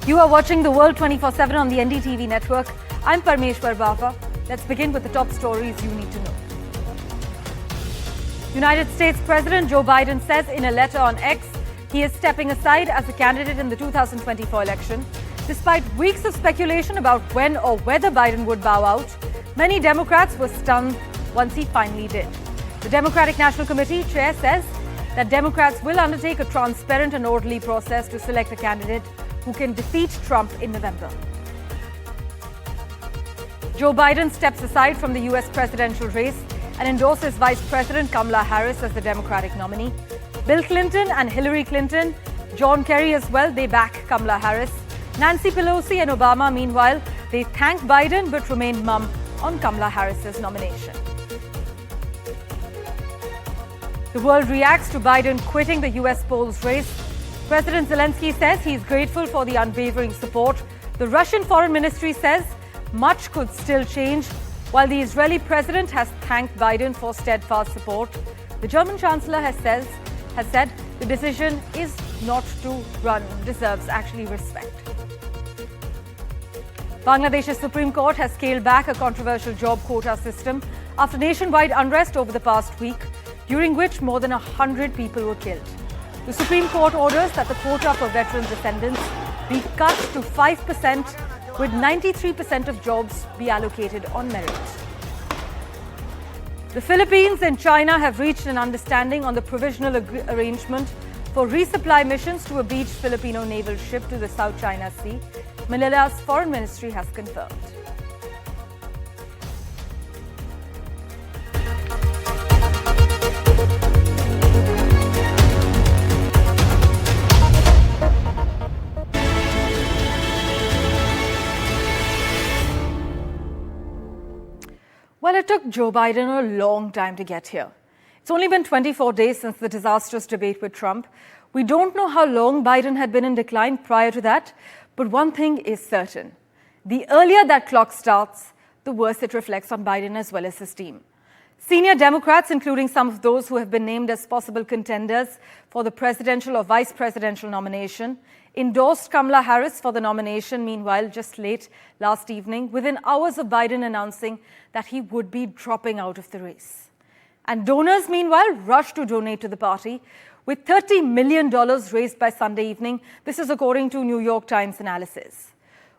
You are watching The World 24/7 on the NDTV network. I'm Parmeshwar Bawa. Let's begin with the top stories you need to know. United States President Joe Biden says in a letter on X he is stepping aside as a candidate in the 2024 election. Despite weeks of speculation about when or whether Biden would bow out, many Democrats were stunned once he finally did. The Democratic National Committee chair says that Democrats will undertake a transparent and orderly process to select a candidate who can defeat Trump in November. Joe Biden steps aside from the US presidential race and endorses Vice President Kamala Harris as the Democratic nominee. Bill Clinton and Hillary Clinton, John Kerry as well, they back Kamala Harris. Nancy Pelosi and Obama, meanwhile, they thank Biden but remain mum on Kamala Harris's nomination. The world reacts to Biden quitting the US polls race. President Zelensky says he is grateful for the unwavering support. The Russian Foreign Ministry says much could still change, while the Israeli president has thanked Biden for steadfast support. The German chancellor has said the decision is not to run deserves actually respect. Bangladesh's Supreme Court has scaled back a controversial job quota system after nationwide unrest over the past week, during which more than 100 people were killed. The Supreme Court orders that the quota for veteran descendants be cut to 5%, with 93% of jobs be allocated on merit. The Philippines and China have reached an understanding on the provisional arrangement for resupply missions to a beached Filipino naval ship to the South China Sea. Manila's foreign ministry has confirmed. Well, it took Joe Biden a long time to get here. It's only been 24 days since the disastrous debate with Trump. We don't know how long Biden had been in decline prior to that, but one thing is certain. The earlier that clock starts, the worse it reflects on Biden as well as his team. Senior Democrats, including some of those who have been named as possible contenders for the presidential or vice presidential nomination, endorsed Kamala Harris for the nomination, meanwhile, just late last evening, within hours of Biden announcing that he would be dropping out of the race. And donors, meanwhile, rushed to donate to the party, with $30 million raised by Sunday evening. This is according to New York Times analysis.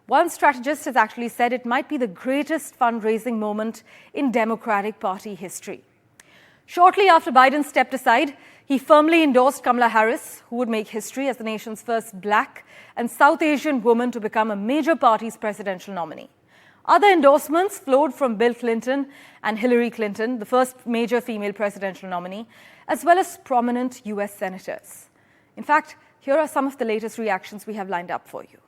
One strategist has actually said it might be the greatest fundraising moment in Democratic Party history. Shortly after Biden stepped aside, he firmly endorsed Kamala Harris, who would make history as the nation's first Black and South Asian woman to become a major party's presidential nominee. Other endorsements flowed from Bill Clinton and Hillary Clinton, the first major female presidential nominee, as well as prominent US senators. In fact, here are some of the latest reactions we have lined up for you.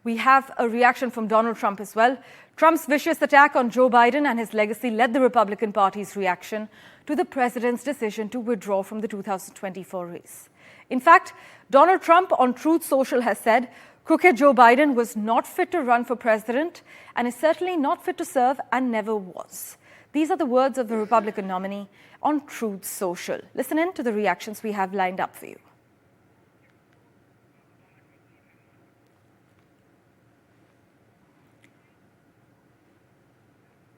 We have a reaction from Donald Trump as well. Trump's vicious attack on Joe Biden and his legacy led the Republican Party's reaction to the president's decision to withdraw from the 2024 race. In fact, Donald Trump on Truth Social has said crooked Joe Biden was not fit to run for president and is certainly not fit to serve and never was. These are the words of the Republican nominee on Truth Social. Listen in to the reactions we have lined up for you.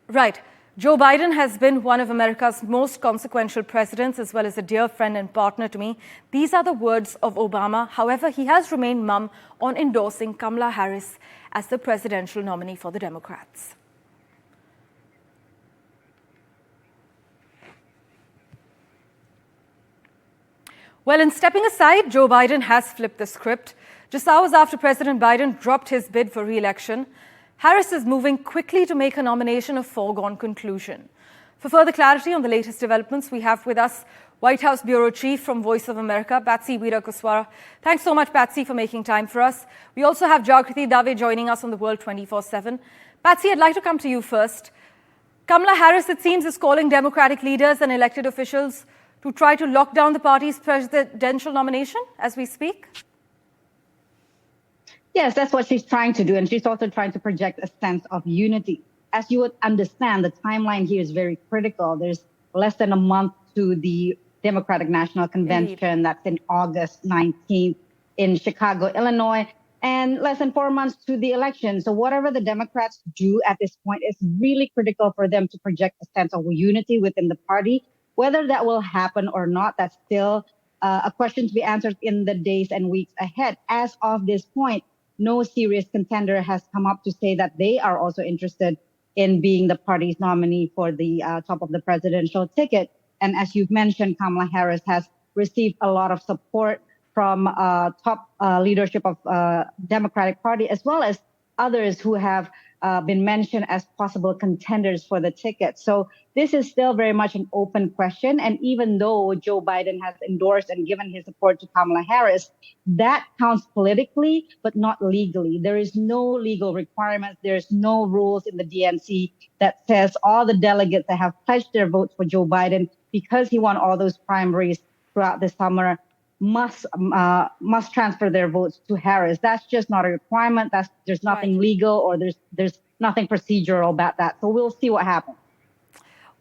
Right. Joe Biden has been one of America's most consequential presidents, as well as a dear friend and partner to me. These are the words of Obama. However, he has remained mum on endorsing Kamala Harris as the presidential nominee for the Democrats. Well, in stepping aside, Joe Biden has flipped the script. Just hours after President Biden dropped his bid for re-election, Harris is moving quickly to make her nomination a foregone conclusion. For further clarity on the latest developments, we have with us White House Bureau Chief from Voice of America, Patsy Veerakuswara. Thanks so much, Patsy, for making time for us. We also have Jagriti Dave joining us on the World 24/7. Patsy, I'd like to come to you first. Kamala Harris, it seems, is calling Democratic leaders and elected officials to try to lock down the party's presidential nomination as we speak. Yes, that's what she's trying to do. And she's also trying to project a sense of unity. As you would understand, the timeline here is very critical. There's less than a month to the Democratic National Convention. Indeed. That's in August 19th in Chicago, Illinois, and less than 4 months to the election. So whatever the Democrats do at this point is really critical for them to project a sense of unity within the party. Whether that will happen or not, that's still a question to be answered in the days and weeks ahead. As of this point, no serious contender has come up to say that they are also interested in being the party's nominee for the top of the presidential ticket. And as you've mentioned, Kamala Harris has received a lot of support from top leadership of Democratic Party, as well as others who have been mentioned as possible contenders for the ticket. So this is still very much an open question. And even though Joe Biden has endorsed and given his support to Kamala Harris, that counts politically, but not legally. There is no legal requirements. There's no rules in the DNC that says all the delegates that have pledged their votes for Joe Biden because he won all those primaries throughout the summer must transfer their votes to Harris. That's just not a requirement. There's nothing legal or there's nothing procedural about that. So we'll see what happens.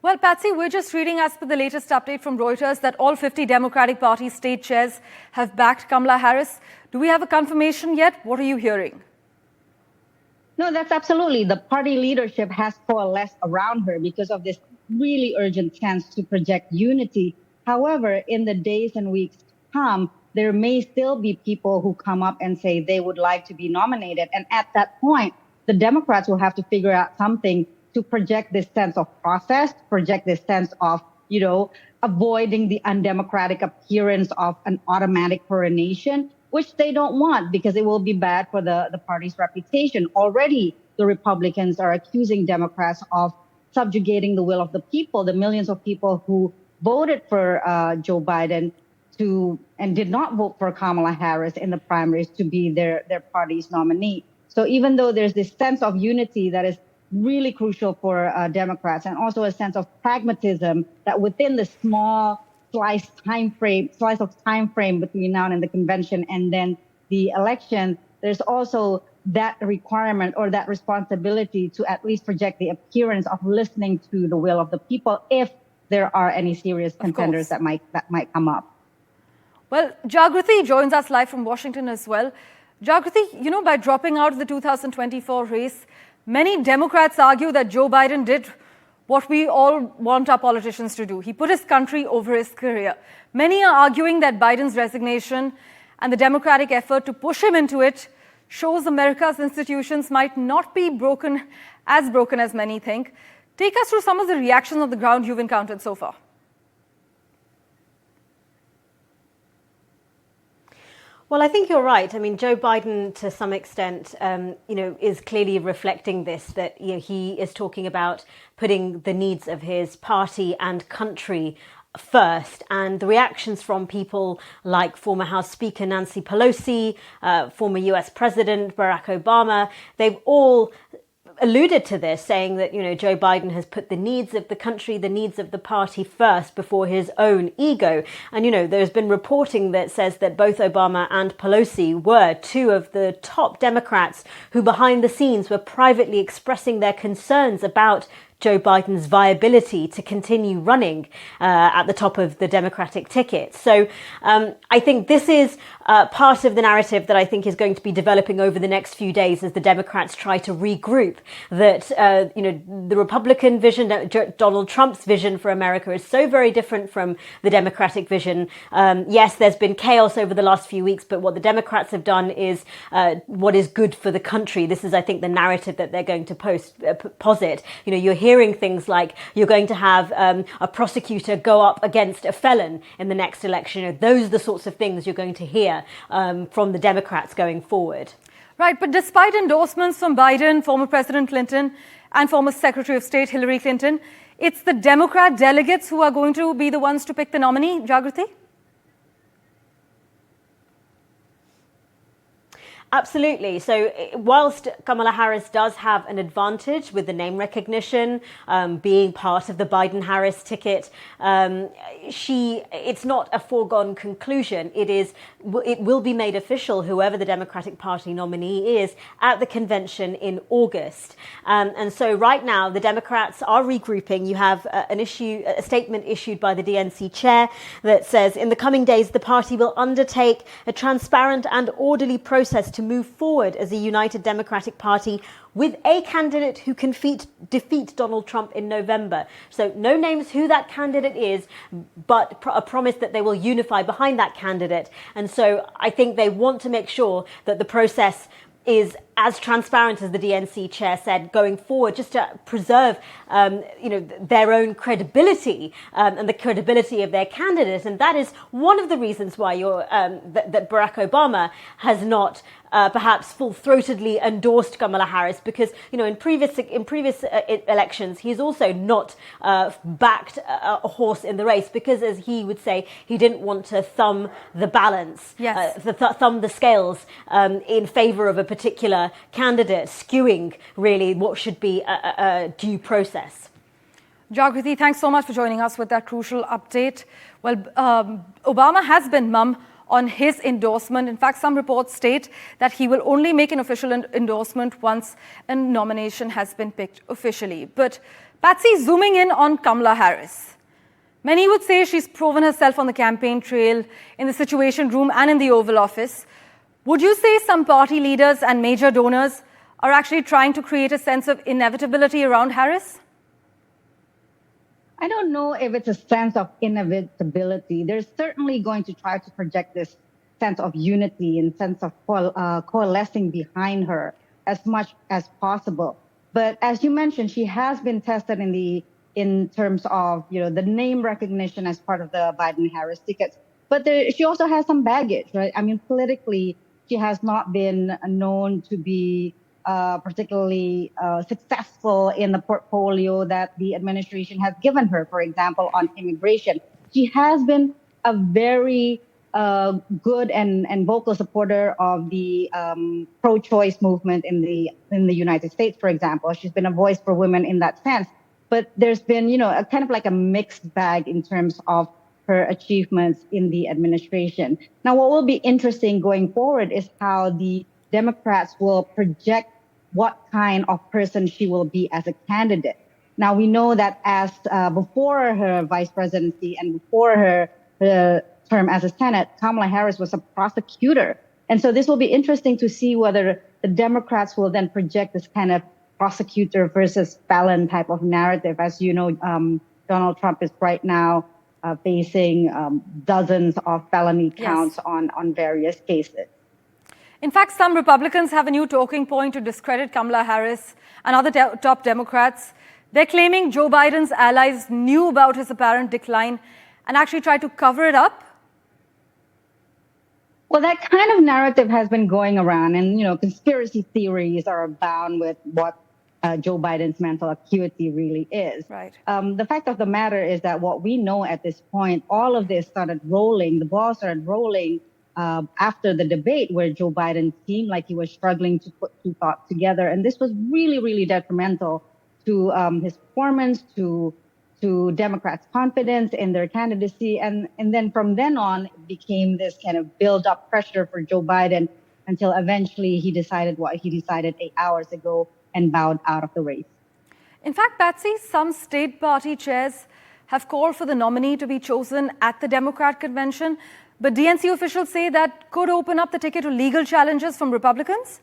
Well, Patsy, we're just reading as per the latest update from Reuters that all 50 Democratic Party state chairs have backed Kamala Harris. Do we have a confirmation yet? What are you hearing? No, that's absolutely. The party leadership has coalesced around her because of this really urgent chance to project unity. However, in the days and weeks to come, there may still be people who come up and say they would like to be nominated. And at that point, the Democrats will have to figure out something to project this sense of process, project this sense of, avoiding the undemocratic appearance of an automatic coronation, which they don't want because it will be bad for the party's reputation. Already, the Republicans are accusing Democrats of subjugating the will of the people, the millions of people who voted for Joe Biden and did not vote for Kamala Harris in the primaries to be their party's nominee. So even though there's this sense of unity that is really crucial for Democrats, and also a sense of pragmatism that within the small slice of time frame between now and the convention and then the election, there's also that requirement or that responsibility to at least project the appearance of listening to the will of the people if there are any serious contenders that might come up. Well, Jagriti joins us live from Washington as well. Jagriti, by dropping out of the 2024 race, many Democrats argue that Joe Biden did what we all want our politicians to do. He put his country over his career. Many are arguing that Biden's resignation and the Democratic effort to push him into it shows America's institutions might not be broken as many think. Take us through some of the reactions on the ground you've encountered so far. Well, I think you're right. I mean, Joe Biden, to some extent, is clearly reflecting this, that he is talking about putting the needs of his party and country first. And the reactions from people like former House Speaker Nancy Pelosi, former US President Barack Obama, they've all alluded to this, saying that, Joe Biden has put the needs of the country, the needs of the party first before his own ego. And, there's been reporting that says that both Obama and Pelosi were two of the top Democrats who behind the scenes were privately expressing their concerns about Joe Biden's viability to continue running at the top of the Democratic ticket. So I think this is part of the narrative that I think is going to be developing over the next few days as the Democrats try to regroup that, the Republican vision, Donald Trump's vision for America is so very different from the Democratic vision. Yes, there's been chaos over the last few weeks, but what the Democrats have done is what is good for the country. This is, I think, the narrative that they're going to posit. You're hearing things like you're going to have a prosecutor go up against a felon in the next election. Those are the sorts of things you're going to hear from the Democrats going forward. Right, but despite endorsements from Biden, former President Clinton, and former Secretary of State Hillary Clinton, it's the Democrat delegates who are going to be the ones to pick the nominee, Jagriti? Absolutely. So whilst Kamala Harris does have an advantage with the name recognition, being part of the Biden-Harris ticket, it's not a foregone conclusion. It will be made official, whoever the Democratic Party nominee is, at the convention in August. And so right now, the Democrats are regrouping. You have a statement issued by the DNC chair that says, in the coming days, the party will undertake a transparent and orderly process to move forward as a united Democratic Party with a candidate who can defeat Donald Trump in November. So no names who that candidate is, but a promise that they will unify behind that candidate. And so I think they want to make sure that the process is as transparent as the DNC chair said going forward, just to preserve, their own credibility and the credibility of their candidate. And that is one of the reasons why that Barack Obama has not perhaps full-throatedly endorsed Kamala Harris, because in previous elections he's also not backed a horse in the race, because, as he would say, he didn't want to thumb the balance, thumb the scales in favor of a particular candidate, skewing really what should be a due process. Jagriti, thanks so much for joining us with that crucial update. Well, Obama has been mum on his endorsement. In fact, some reports state that he will only make an official endorsement once a nomination has been picked officially. But Patsy, zooming in on Kamala Harris, many would say she's proven herself on the campaign trail, in the Situation Room and in the Oval Office. Would you say some party leaders and major donors are actually trying to create a sense of inevitability around Harris? I don't know if it's a sense of inevitability. They're certainly going to try to project this sense of unity and sense of coalescing behind her as much as possible. But as you mentioned, she has been tested in terms of the name recognition as part of the Biden-Harris tickets. But she also has some baggage, right? I mean, politically, she has not been known to be particularly successful in the portfolio that the administration has given her, for example, on immigration. She has been a very good and vocal supporter of the pro-choice movement in the United States, for example. She's been a voice for women in that sense. But there's been, a kind of like a mixed bag in terms of her achievements in the administration. Now, what will be interesting going forward is how the Democrats will project what kind of person she will be as a candidate. Now, we know that as before her vice presidency and before her term as a Senate, Kamala Harris was a prosecutor. And so this will be interesting to see whether the Democrats will then project this kind of prosecutor versus felon type of narrative. As you know, Donald Trump is right now facing dozens of felony counts on various cases. In fact, some Republicans have a new talking point to discredit Kamala Harris and other top Democrats. They're claiming Joe Biden's allies knew about his apparent decline and actually tried to cover it up. Well, that kind of narrative has been going around, and conspiracy theories are abound with what Joe Biden's mental acuity really is. Right. The fact of the matter is that what we know at this point, all of this started rolling. The ball started rolling after the debate, where Joe Biden seemed like he was struggling to put two thoughts together. And this was really, really detrimental to his performance, to Democrats' confidence in their candidacy. And then from then on, it became this kind of build-up pressure for Joe Biden until eventually he decided what he decided 8 hours ago and bowed out of the race. In fact, Patsy, some state party chairs have called for the nominee to be chosen at the Democrat convention. But DNC officials say that could open up the ticket to legal challenges from Republicans?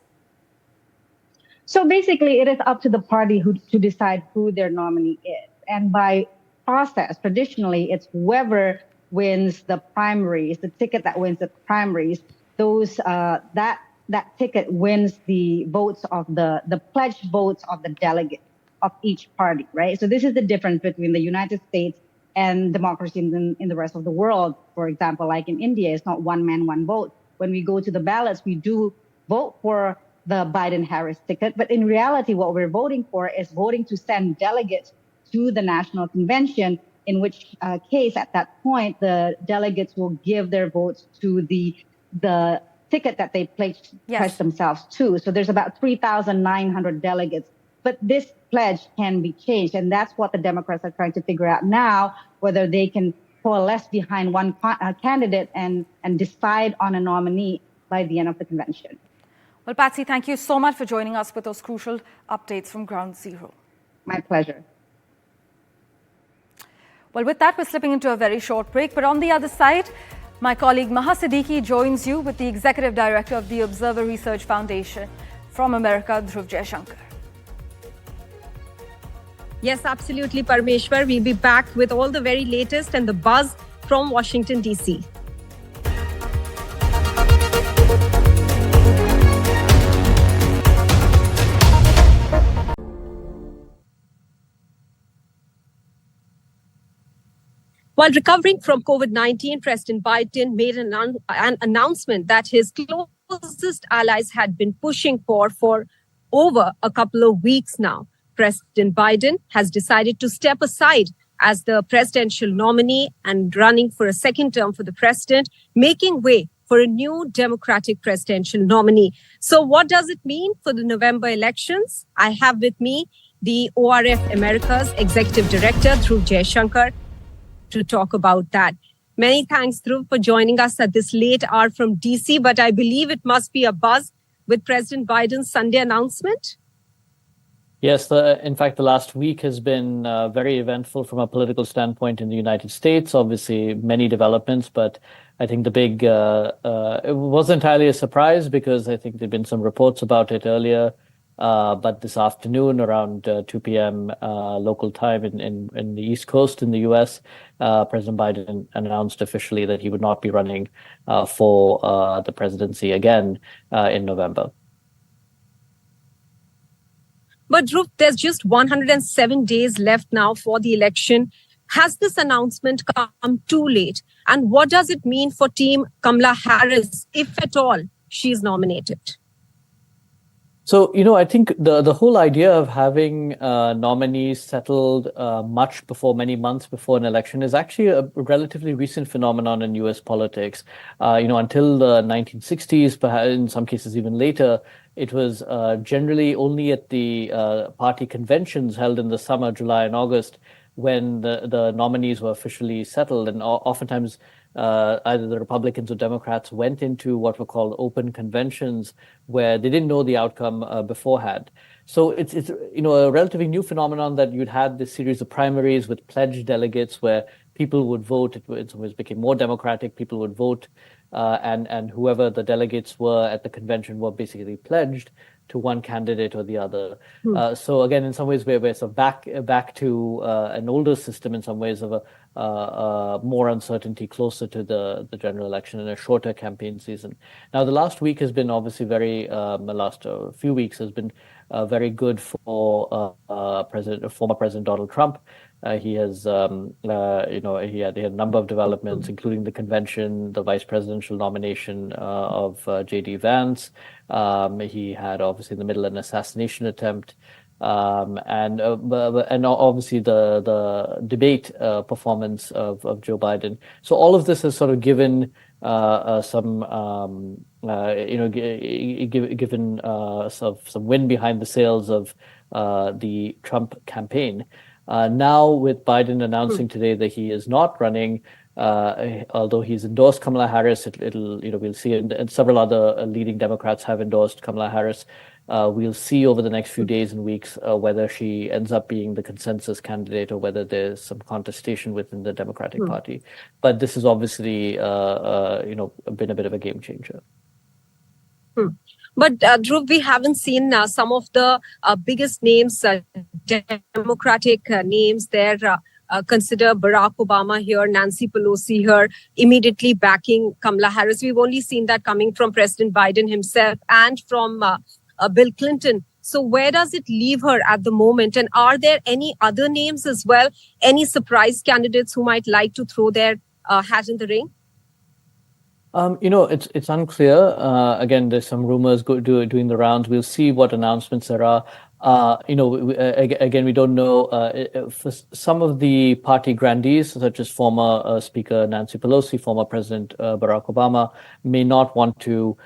So basically, it is up to the party to decide who their nominee is. And by process, traditionally, it's whoever wins the primaries, the ticket that wins the primaries, that ticket wins the votes of the pledged votes of the delegates of each party, right? So this is the difference between the United States and democracy in the rest of the world. For example, like in India, it's not one man, one vote. When we go to the ballots, we do vote for the Biden-Harris ticket. But in reality, what we're voting for is voting to send delegates to the national convention, in which case, at that point, the delegates will give their votes to the ticket that they pledged Yes. themselves to. So there's about 3,900 delegates. But this pledge can be changed. And that's what the Democrats are trying to figure out now, whether they can coalesce behind one candidate and decide on a nominee by the end of the convention. Well, Patsy, thank you so much for joining us with those crucial updates from Ground Zero. My pleasure. Well, with that, we're slipping into a very short break. But on the other side, my colleague Maha Siddiqui joins you with the Executive Director of the Observer Research Foundation from America, Dhruv Jaishankar. Yes, absolutely, Parmeshwar. We'll be back with all the very latest and the buzz from Washington, D.C. While recovering from COVID-19, President Biden made an announcement that his closest allies had been pushing for over a couple of weeks now. President Biden has decided to step aside as the presidential nominee and running for a second term for the president, making way for a new Democratic presidential nominee. So what does it mean for the November elections? I have with me the ORF America's Executive Director, Dhruv Jaishankar, to talk about that. Many thanks, Dhruv, for joining us at this late hour from DC, but I believe it must be a buzz with President Biden's Sunday announcement. Yes, in fact, the last week has been very eventful from a political standpoint in the United States. Obviously, many developments, but I think the big, it wasn't entirely a surprise because I think there'd been some reports about it earlier. But this afternoon, around 2 p.m. Local time in the East Coast in the U.S., President Biden announced officially that he would not be running for the presidency again in November. But Dhruv, there's just 107 days left now for the election. Has this announcement come too late? And what does it mean for Team Kamala Harris, if at all she is nominated? So, I think the whole idea of having nominees settled many months before an election is actually a relatively recent phenomenon in U.S. politics. Until the 1960s, perhaps in some cases even later, it was generally only at the party conventions held in the summer, July and August, when the nominees were officially settled. And oftentimes, either the Republicans or Democrats went into what were called open conventions where they didn't know the outcome beforehand. So it's a relatively new phenomenon that you'd had this series of primaries with pledged delegates where people would vote. It in some ways became more democratic. People would vote, and whoever the delegates were at the convention were basically pledged to one candidate or the other. So again, in some ways, we're sort of back to an older system in some ways of a more uncertainty closer to the general election and a shorter campaign season. Now, the last week has been obviously the last few weeks has been very good for former President Donald Trump. He has, he had a number of developments, including the convention, the vice presidential nomination of J.D. Vance. He had obviously in the middle an assassination attempt, and obviously the debate performance of Joe Biden. So all of this has sort of given some wind behind the sails of the Trump campaign. Now, with Biden announcing today that he is not running, although he's endorsed Kamala Harris, we'll see, and several other leading Democrats have endorsed Kamala Harris. We'll see over the next few days and weeks whether she ends up being the consensus candidate or whether there's some contestation within the Democratic Party. But this has obviously, been a bit of a game changer. But Dhruv, we haven't seen some of the biggest names, Democratic names there. Consider Barack Obama here, Nancy Pelosi here, immediately backing Kamala Harris. We've only seen that coming from President Biden himself and from Bill Clinton. So where does it leave her at the moment? And are there any other names as well? Any surprise candidates who might like to throw their hat in the ring? It's unclear. Again, there's some rumors doing the rounds. We'll see what announcements there are. Again, we don't know. For some of the party grandees, such as former Speaker Nancy Pelosi, former President Barack Obama, may not want to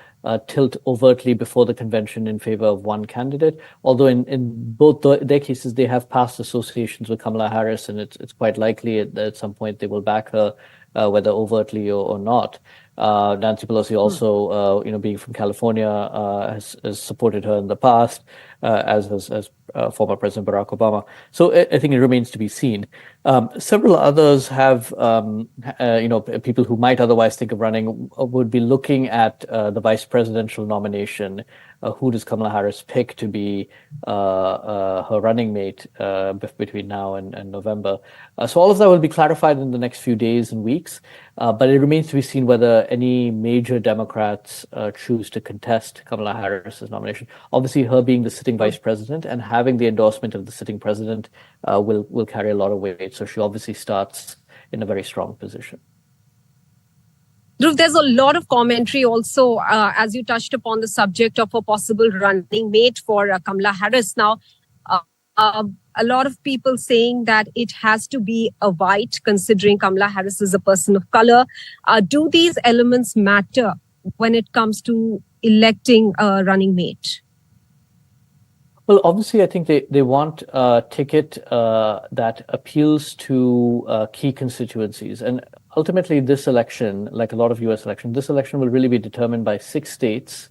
tilt overtly before the convention in favor of one candidate. Although in both their cases, they have past associations with Kamala Harris, and it's quite likely at some point they will back her, whether overtly or not. Nancy Pelosi also, being from California, has supported her in the past, as has former President Barack Obama. So I think it remains to be seen. Several others have, people who might otherwise think of running would be looking at the vice presidential nomination. Who does Kamala Harris pick to be her running mate between now and November? So all of that will be clarified in the next few days and weeks. But it remains to be seen whether any major Democrats choose to contest Kamala Harris's nomination. Obviously, her being the sitting vice president and having the endorsement of the sitting president will carry a lot of weight. So she obviously starts in a very strong position. Dhruv, there's a lot of commentary also, as you touched upon the subject of a possible running mate for Kamala Harris. Now, a lot of people saying that it has to be a white, considering Kamala Harris is a person of color. Do these elements matter when it comes to electing a running mate? Well, obviously, I think they want a ticket that appeals to key constituencies. And ultimately, this election, like a lot of US elections, this election will really be determined by 6 states,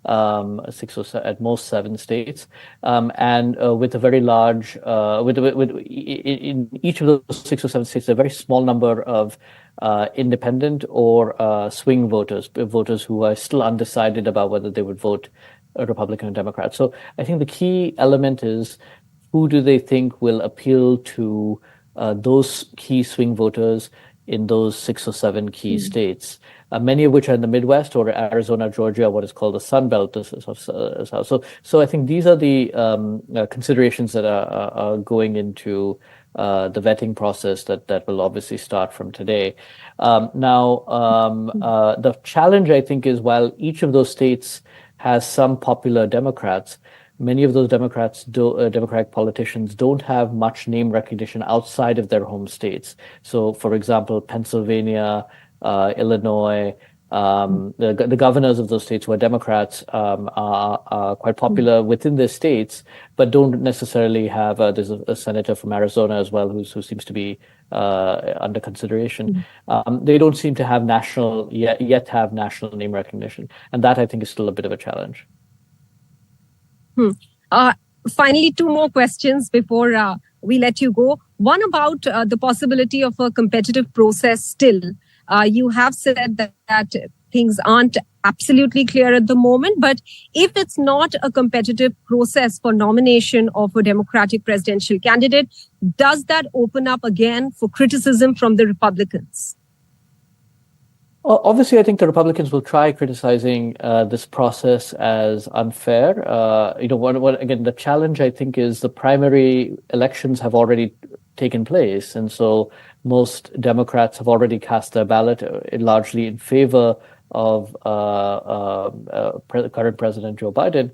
6 or at most 7 states, and with a very large, in each of those 6 or 7 states, a very small number of independent or swing voters who are still undecided about whether they would vote Republican or Democrat. So I think the key element is who do they think will appeal to those key swing voters in those 6 or 7 key states, many of which are in the Midwest or Arizona, Georgia, what is called the Sun Belt. So I think these are the considerations that are going into the vetting process that will obviously start from today. The challenge, I think, is while each of those states has some popular Democrats, many of those Democratic politicians don't have much name recognition outside of their home states. So, for example, Pennsylvania, Illinois, the governors of those states who are Democrats are quite popular within their states, but don't necessarily have. There's a senator from Arizona as well who seems to be under consideration. They don't seem to have yet have national name recognition, and that I think is still a bit of a challenge. Finally, 2 more questions before we let you go. One about the possibility of a competitive process still. You have said that things aren't absolutely clear at the moment, but if it's not a competitive process for nomination of a Democratic presidential candidate, does that open up again for criticism from the Republicans? Obviously, I think the Republicans will try criticizing this process as unfair. Again, the challenge, I think, is the primary elections have already taken place. And so most Democrats have already cast their ballot largely in favor of current President Joe Biden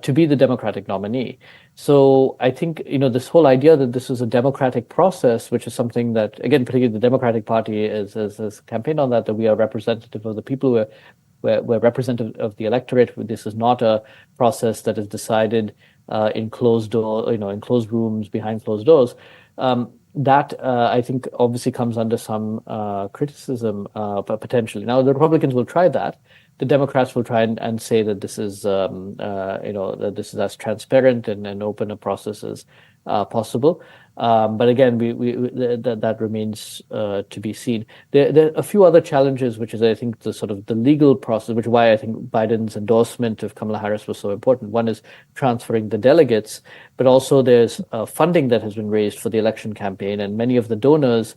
to be the Democratic nominee. So I think, this whole idea that this is a democratic process, which is something that, again, particularly the Democratic Party has campaigned on that we are representative of the people, we're representative of the electorate. This is not a process that is decided in closed rooms, behind closed doors. That I think obviously comes under some criticism, potentially. Now the Republicans will try that. The Democrats will try and say that this is, that this is as transparent and open a process as possible. But again, that remains to be seen. There are a few other challenges, which is, I think, the sort of the legal process, which is why I think Biden's endorsement of Kamala Harris was so important. One is transferring the delegates, but also there's funding that has been raised for the election campaign, and many of the donors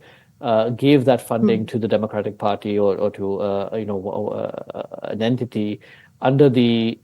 gave that funding to the Democratic Party or to an entity under the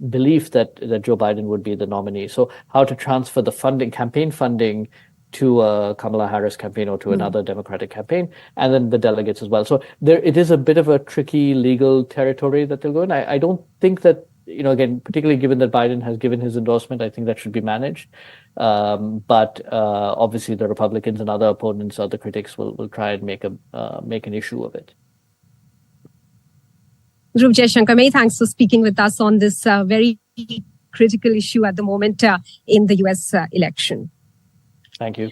belief that Joe Biden would be the nominee. So how to transfer the campaign funding to a Kamala Harris campaign or to another Democratic campaign, and then the delegates as well. So it is a bit of a tricky legal territory that they'll go in. I don't think that again, particularly given that Biden has given his endorsement, I think that should be managed. But obviously, the Republicans and other opponents, other critics will try and make an issue of it. Dhruv Jaishankar, many thanks for speaking with us on this very critical issue at the moment in the US election. Thank you.